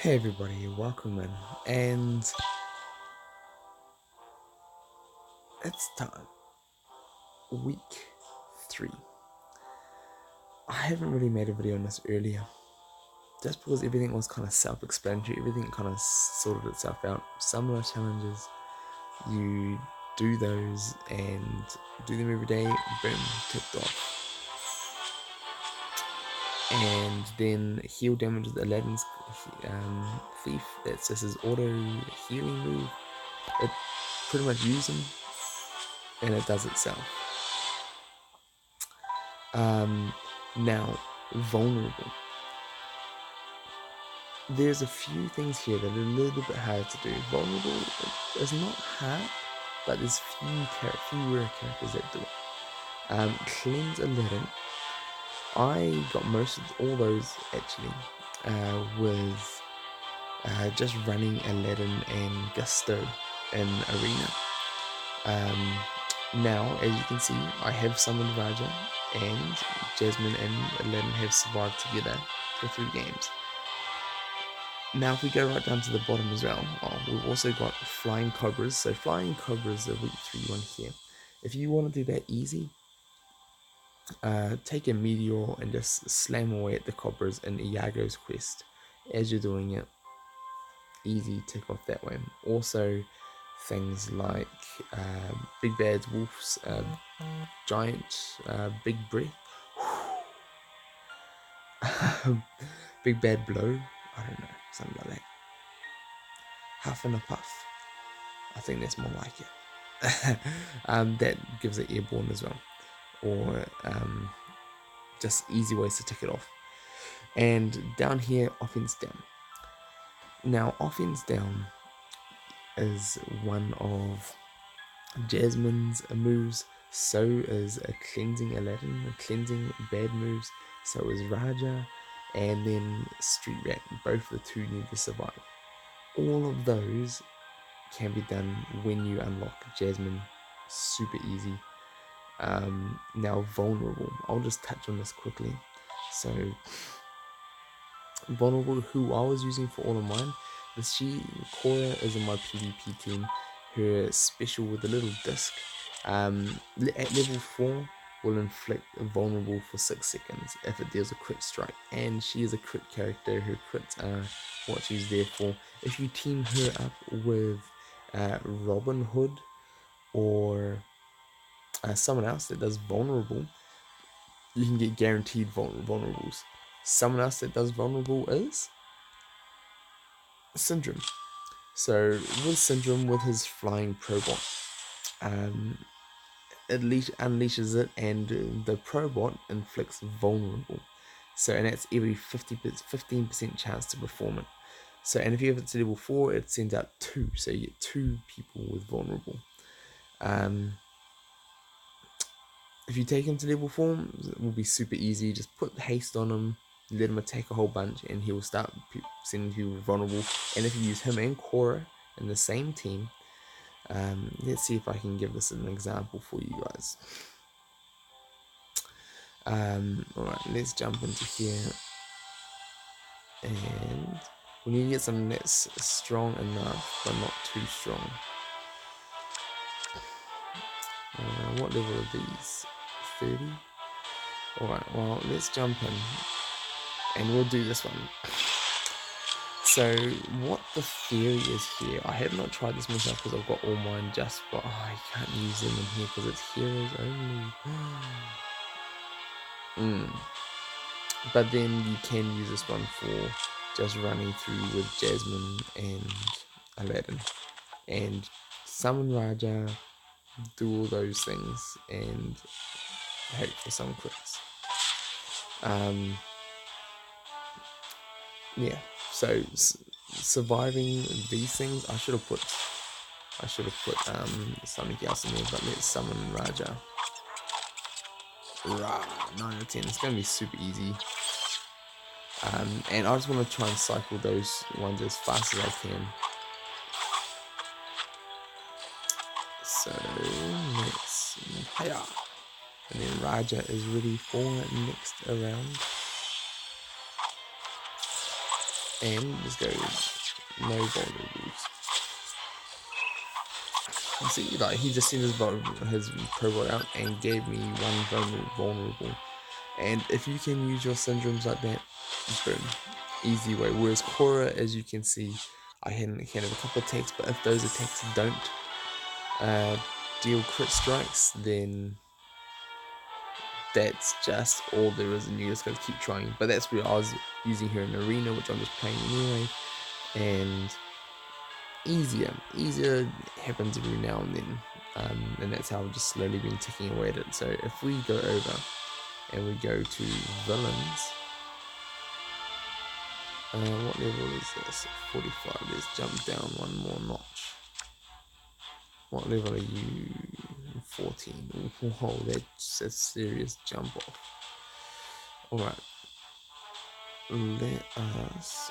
Hey everybody, welcome in, and it's time. Week 3. I haven't really made a video on this earlier, just because everything was kind of self-explanatory, everything kind of sorted itself out. Some of the challenges, you do those and do them every day, boom, ticked off. And then heal damage with Aladdin's thief, that's just his auto healing move. It pretty much uses him, and it does itself. Now, vulnerable. There's a few things here that are a little bit hard to do. Vulnerable is not hard, but there's few rare characters that do it. Cleanse Aladdin. I got most of all those actually with just running Aladdin and Gusto in Arena. Now, as you can see, I have summoned Raja, and Jasmine and Aladdin have survived together for 3 games. Now, if we go right down to the bottom as well, we've also got Flying Cobras. So Flying Cobras are week 3 one here. If you want to do that easy, take a Meteor and just slam away at the Cobras in Iago's quest. As you're doing it, easy tick off that way. Also, things like Big Bad Wolf's Giant Big Breath, Big Bad Blow, I don't know, something like that. Huff and a Puff, I think that's more like it. That gives it airborne as well, or just easy ways to tick it off. And down here, offense down. Now, offense down is one of Jasmine's moves. So is a cleansing Aladdin, a cleansing bad moves. So is Raja, and then Street Rat. Both the 2 need to survive. All of those can be done when you unlock Jasmine. Super easy. Now vulnerable. I'll just touch on this quickly. So vulnerable, who I was using for all of mine, Cora is in my PvP team. Her special with a little disc, at level 4, will inflict vulnerable for 6 seconds if it deals a crit strike, and she is a crit character. Her crits are what she's there for. If you team her up with Robin Hood or someone else that does vulnerable, you can get guaranteed vulnerables. Someone else that does vulnerable is Syndrome. So with Syndrome, with his flying probot, it unleashes it, and the probot inflicts vulnerable. So, and that's every 15% chance to perform it. So, and if you have it to level 4, it sends out 2, so you get 2 people with vulnerable. If you take him to level 4, it will be super easy. Just put haste on him, let him attack a whole bunch, and he will start sending people vulnerable. And if you use him and Cora in the same team, let's see if I can give this an example for you guys. Alright, let's jump into here, and we need to get something that's strong enough but not too strong. What level are these? 30? Alright, well, let's jump in and we'll do this one. So what the theory is here, I have not tried this myself because I've got all mine just, but I can't use them in here because it's heroes only. But then you can use this one for just running through with Jasmine and Aladdin and summon Raja, do all those things, and hope for some crits. Yeah, so surviving these things, I should have put something else in there, but let's summon Raja. 9 out of 10. It's gonna be super easy. And I just want to try and cycle those ones as fast as I can. So let's, and then Raja is ready for next round. And let's go no vulnerables. You see, like he just sent his probot out and gave me one vulnerable. And if you can use your syndromes like that, boom, easy way. Whereas Cora, as you can see, I can have a couple of attacks, but if those attacks don't deal crit strikes, then that's just all there is, and you just gotta keep trying. But that's where I was using her in arena, which I'm just playing anyway, and easier happens every now and then, and that's how I've just slowly been ticking away at it. So if we go over and we go to villains, what level is this? 45. Let's jump down one more notch. What level are you? 14. Whoa, that's a serious jump off. Alright, let us...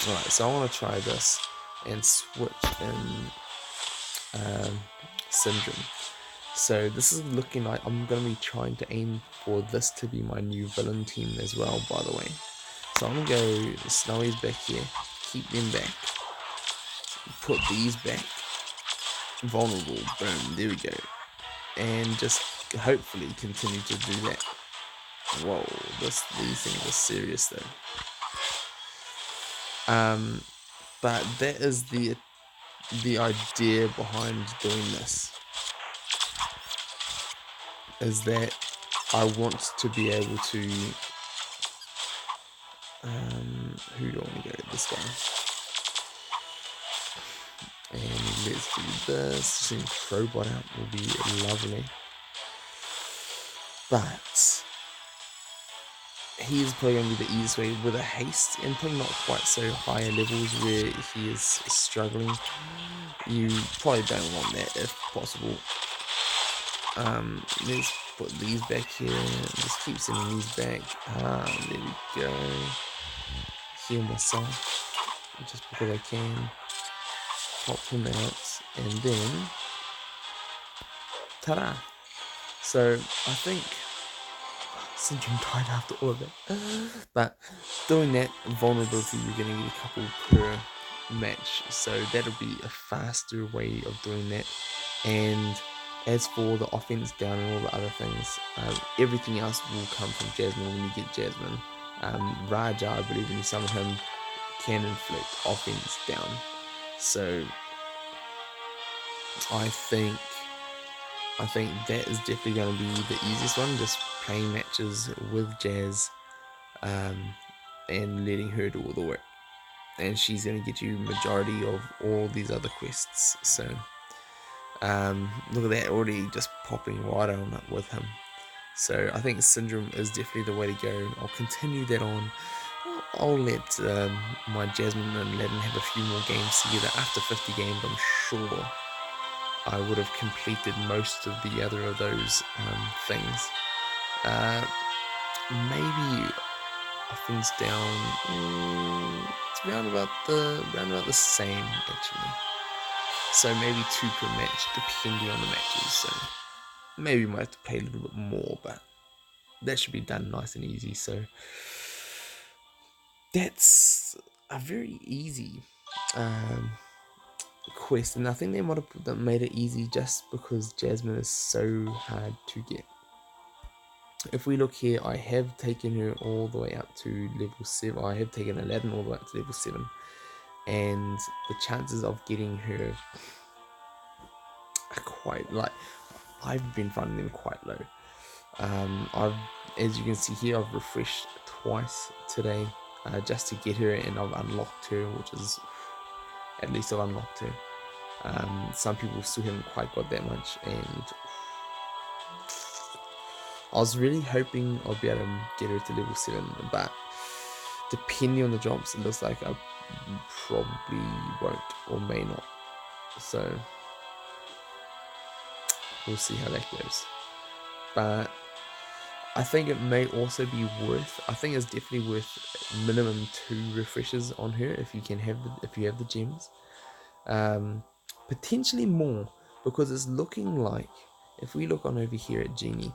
Alright, so I want to try this and switch in Syndrome. So this is looking like I'm going to be trying to aim for this to be my new villain team as well, by the way. So I'm going to go Snowy's back here, keep them back, put these back, vulnerable, boom, there we go. And just hopefully continue to do that. Whoa, these things are serious though. But that is the idea behind doing this, is that I want to be able to who do I want to go? This guy. And let's do this. Seeing Crowbot out will be lovely. But he is probably going to be the easiest way with a haste, and probably not quite so higher levels where he is struggling. You probably don't want that if possible. Let's put these back here. Just keep sending these back. There we go. Heal myself just because I can. Pop him out, and then ta-da! So I think Syndrome died after all of that. But doing that vulnerability, you're gonna get a couple per match, so that'll be a faster way of doing that. And as for the offense down and all the other things, everything else will come from Jasmine when you get Jasmine. Raja, I believe when you summon him, can inflict offense down. So I think that is definitely going to be the easiest one, just playing matches with Jazz and letting her do all the work, and she's going to get you majority of all these other quests. So look at that, already just popping right on up with him. So I think Syndrome is definitely the way to go. I'll continue that on. I'll let my Jasmine and Aladdin have a few more games together. After 50 games, I'm sure I would have completed most of the other of those things. Maybe offense down. It's round about the same actually. So maybe 2 per match, depending on the matches. So maybe we might have to pay a little bit more, but that should be done nice and easy. So that's a very easy quest, and I think they might have made it easy just because Jasmine is so hard to get. If we look here, I have taken her all the way up to level 7. I have taken Aladdin all the way up to level 7, and the chances of getting her are quite, like, I've been finding them quite low. As you can see here, I've refreshed twice today just to get her, and I've unlocked her, which is, at least I've unlocked her. Some people still haven't quite got that much, and I was really hoping I'll be able to get her to level 7, but depending on the drops, it looks like I probably won't or may not. So we'll see how that goes. But I think it may also be worth, I think it's definitely worth minimum 2 refreshes on her if you have the gems. Potentially more, because it's looking like, if we look on over here at Genie,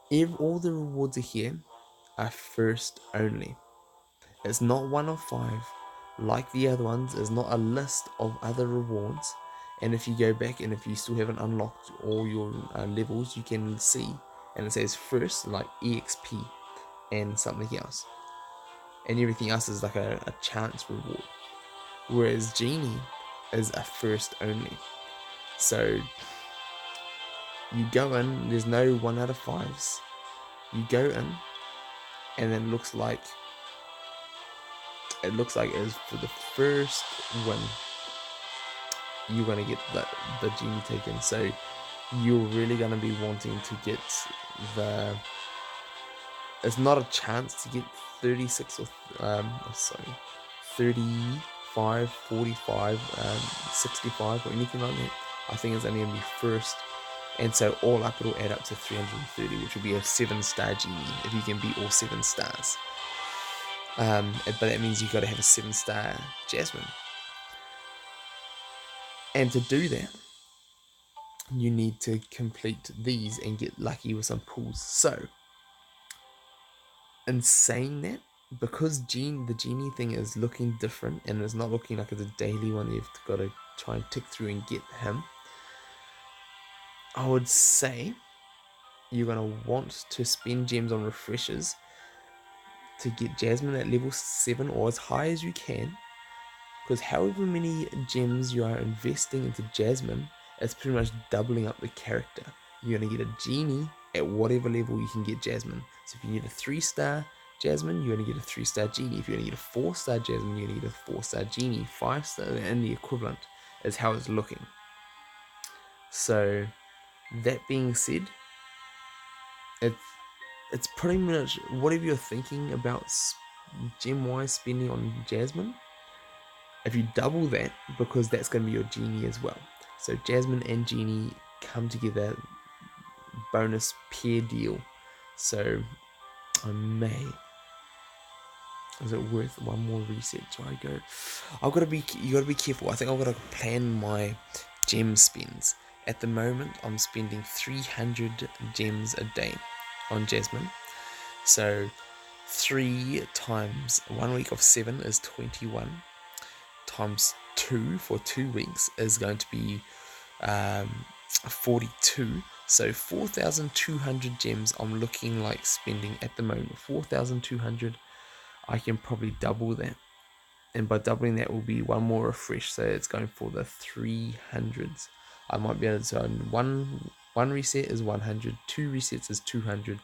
if all the rewards are here, are first only. It's not 1 of 5 like the other ones. It's not a list of other rewards. And if you go back and if you still haven't unlocked all your levels, you can see, and it says first, like EXP and something else, and everything else is like a chance reward. Whereas Genie is a first only. So you go in, there's no 1 out of 5s. You go in, and then it looks like it is for the first win you're gonna get the Genie token. So you're really gonna be wanting to get the. It's not a chance to get 36 or 35, 45, 65 or anything like that. I think it's only gonna be first. And so all up it'll add up to 330, which will be a 7-star Genie if you can beat all 7 stars. But that means you've got to have a 7-star Jasmine. And to do that, you need to complete these and get lucky with some pulls. So, in saying that, because the Genie thing is looking different and it's not looking like it's a daily one, you've got to try and tick through and get him. I would say you're going to want to spend gems on refreshers to get Jasmine at level 7 or as high as you can, because however many gems you are investing into Jasmine, it's pretty much doubling up the character. You're going to get a Genie at whatever level you can get Jasmine. So if you get a 3-star Jasmine, you're going to get a 3-star Genie. If you're going to get a 4-star Jasmine, you're going to get a 4-star Genie. 5-star, and the equivalent is how it's looking. So that being said, it's pretty much whatever you're thinking about gem-wise spending on Jasmine. If you double that, because that's going to be your Genie as well. So Jasmine and Genie come together, bonus pair deal. So I may. Is it worth one more reset? Do I go? You gotta be careful. I think I've got to plan my gem spends. At the moment, I'm spending 300 gems a day on Jasmine. So 3 times 1 week of 7 is 21. Times 2 for 2 weeks is going to be 42. So 4,200 gems I'm looking like spending at the moment. 4,200. I can probably double that, and by doubling that will be one more refresh, so it's going for the 300s. I might be able to one reset is 100, 2 resets is 200,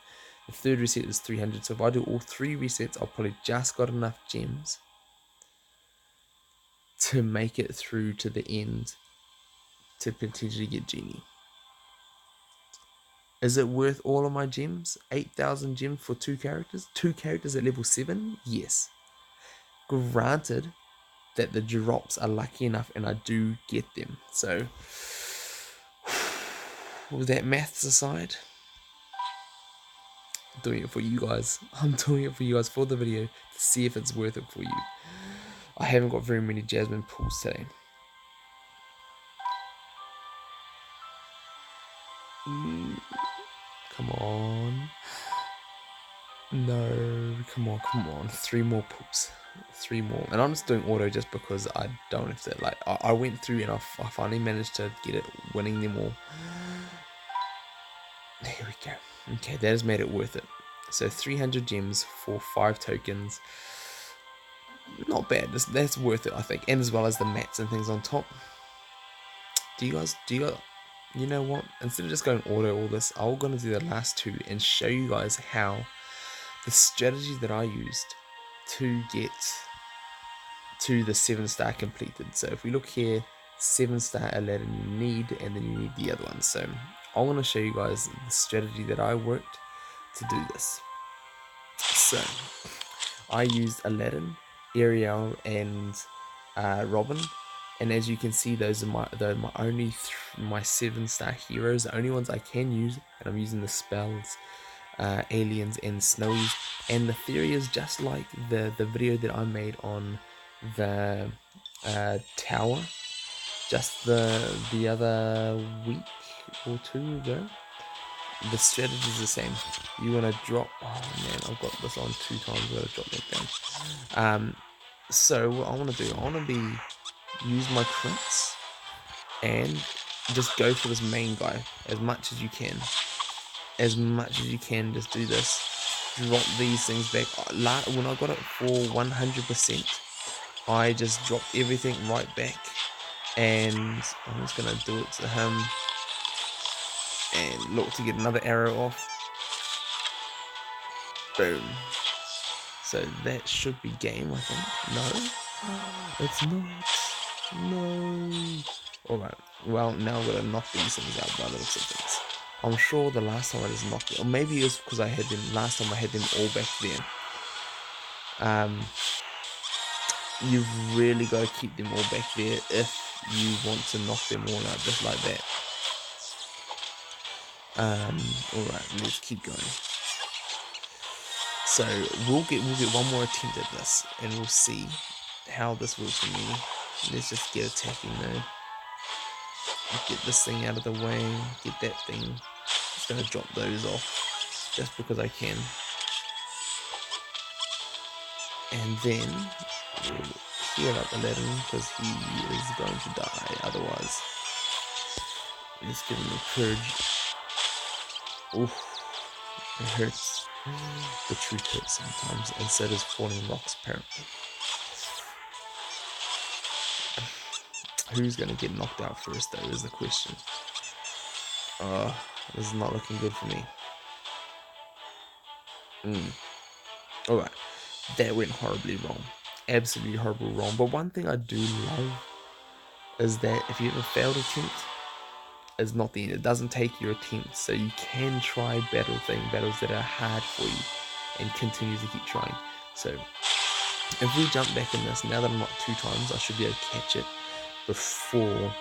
the 3rd reset is 300. So if I do all 3 resets, I'll probably just got enough gems to make it through to the end to potentially get Genie. Is it worth all of my gems? 8,000 gems for 2 characters? 2 characters at level 7? Yes. Granted that the drops are lucky enough and I do get them. So, with that maths aside, I'm doing it for you guys. I'm doing it for you guys for the video to see if it's worth it for you. I haven't got very many Jasmine pulls today. Come on. No, come on. 3 more pulls. 3 more. And I'm just doing auto just because I don't have to, like, I went through and I finally managed to get it, winning them all. There we go. Okay, that has made it worth it. So 300 gems for 5 tokens. Not bad. That's worth it, I think. And as well as the mats and things on top. Do you guys, you know what? Instead of just going auto all this, I'm going to do the last 2 and show you guys how the strategy that I used to get to the 7-star completed. So if we look here, 7-star Aladdin you need, and then you need the other one. So I want to show you guys the strategy that I worked to do this. So I used Aladdin, Ariel, and Robin, and as you can see, those are my only my 7-star heroes, the only ones I can use, and I'm using the spells, aliens, and snowies. And the theory is just like the video that I made on the tower just the other week or 2 ago. the strategy is the same. You want to drop. Oh man, I've got this on 2 times. I'm gonna drop that down. So what I want to do, I want to use my crits and just go for this main guy as much as you can. As much as you can, just do this. Drop these things back. When I got it for 100%, I just dropped everything right back, and I'm just gonna do it to him and look to get another arrow off. Boom. So that should be game, I think. No, it's not. No. Alright, well, now I'm gonna knock these things out by the looks of things. I'm sure the last time I just knocked it, or maybe it was because I had them, last time I had them all back there. You've really got to keep them all back there if you want to knock them all out just like that. Alright, let's keep going. So we'll get one more attempt at this, and we'll see how this works for me. Let's just get attacking though. Get this thing out of the way. Get that thing. Just gonna drop those off just because I can. And then we'll heal up Aladdin because he is going to die otherwise. Let's give him a purge. Oof, it hurts. The truth hurts sometimes, and so does falling rocks apparently. Who's gonna get knocked out first though is the question. This is not looking good for me. Alright, that went horribly wrong. Absolutely horribly wrong. But one thing I do love is that if you have a failed attempt, it's not the end. It doesn't take your attempts, so you can try battles that are hard for you and continue to keep trying. So if we jump back in this, now that I'm not 2 times, I should be able to catch it before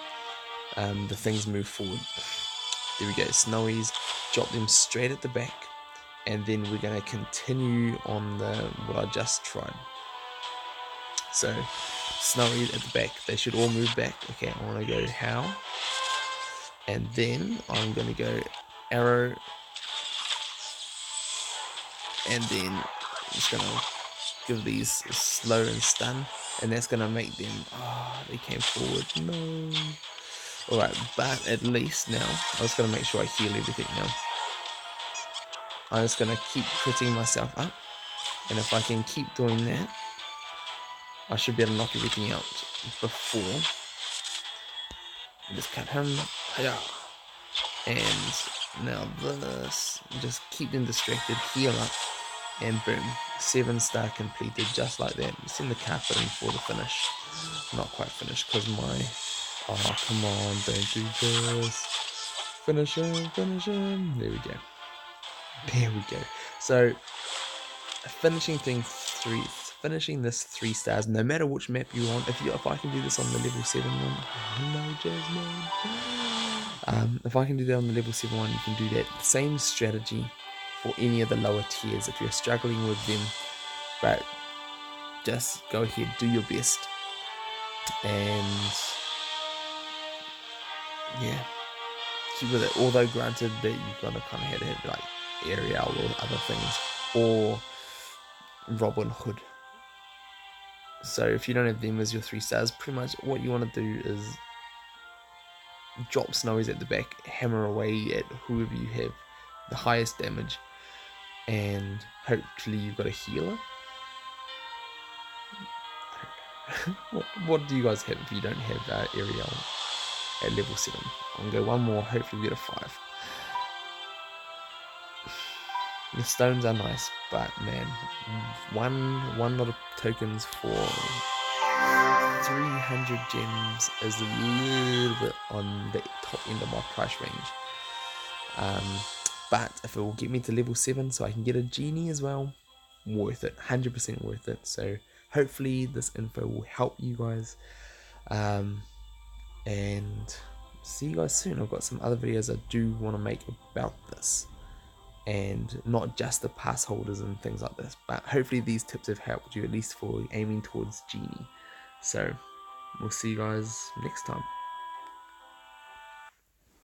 the things move forward. There we go, snowies, drop them straight at the back, and then we're going to continue on what I just tried. So snowies at the back, they should all move back. Okay, I want to go how, and then I'm going to go arrow, and then I'm just going to give these slow and stun, and that's going to make them, they came forward, no. Alright, but at least now, I'm just going to make sure I heal everything now. I'm just going to keep critting myself up, and if I can keep doing that, I should be able to knock everything out before. Just cut him, and now this, just keep them distracted, heal up, and boom, 7-star completed just like that. Send the carpet in for the finish. Not quite finished because my, oh come on, don't do this. Finish him, there we go. There we go. So finishing this 3 stars, no matter which map you're on. If I can do this on the level 7 one, hello Jasmine. If I can do that on the level 7 one, you can do that. Same strategy for any of the lower tiers if you're struggling with them, but just go ahead, do your best, and yeah, keep with it. Although granted that you've got to kind of have like Ariel or other things, or Robin Hood. So if you don't have them as your 3 stars, pretty much what you want to do is drop snowies at the back, hammer away at whoever you have the highest damage, and hopefully you've got a healer. What do you guys have if you don't have Ariel at level 7? I'm going to go one more, hopefully we get a 5. The stones are nice, but man, one lot of tokens for 300 gems is a little bit on the top end of my price range. But if it will get me to level 7 so I can get a Genie as well, worth it, 100% worth it. So hopefully this info will help you guys, and see you guys soon. I've got some other videos I do want to make about this, and not just the pass holders and things like this, but hopefully these tips have helped you at least for aiming towards Genie. So we'll see you guys next time.